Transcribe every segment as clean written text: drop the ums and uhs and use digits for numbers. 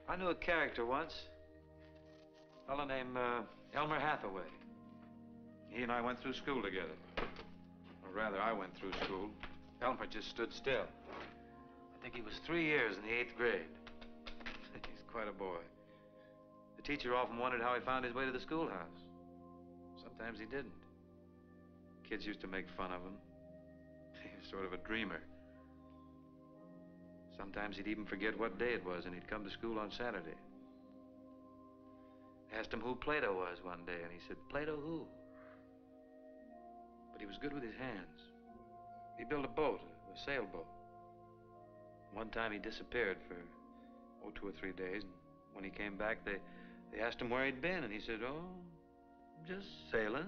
I knew a character once. A fellow named Elmer Hathaway. He and I went through school together. Or rather, I went through school. Elmer just stood still. I think he was 3 years in the 8th grade. He's quite a boy. The teacher often wondered how he found his way to the schoolhouse. Sometimes he didn't. Kids used to make fun of him. He was sort of a dreamer. Sometimes he'd even forget what day it was, and he'd come to school on Saturday. I asked him who Plato was one day, and he said, Plato who? But he was good with his hands. He built a boat, a sailboat. One time he disappeared for, 2 or 3 days, and when he came back, they asked him where he'd been, and he said, oh, just sailing.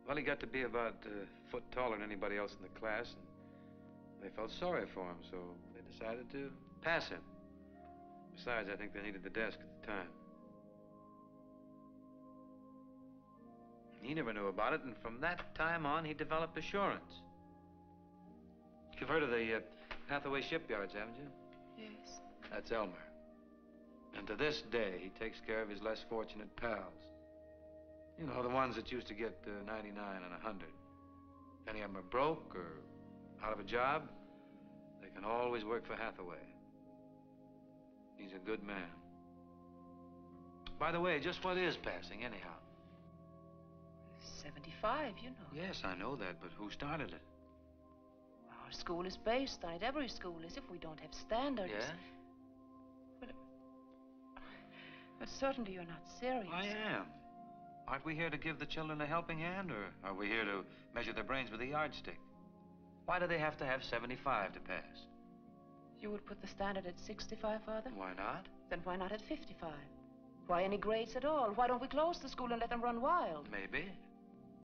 Well, he got to be about a foot taller than anybody else in the class, and they felt sorry for him, so they decided to pass him. Besides, I think they needed the desk at the time. He never knew about it, and from that time on, he developed assurance. You've heard of the Hathaway shipyards, haven't you? Yes. That's Elmer. And to this day, he takes care of his less fortunate pals. You know, the ones that used to get 99 and 100. If any of them are broke or out of a job, they can always work for Hathaway. He's a good man. By the way, just what is passing, anyhow? 75, you know. Yes, I know that, but who started it? Our school is based on it. Every school is. If we don't have standards. Yeah? But certainly you're not serious. I am. Aren't we here to give the children a helping hand, or are we here to measure their brains with a yardstick? Why do they have to have 75 to pass? You would put the standard at 65, Father? Why not? Then why not at 55? Why any grades at all? Why don't we close the school and let them run wild? Maybe.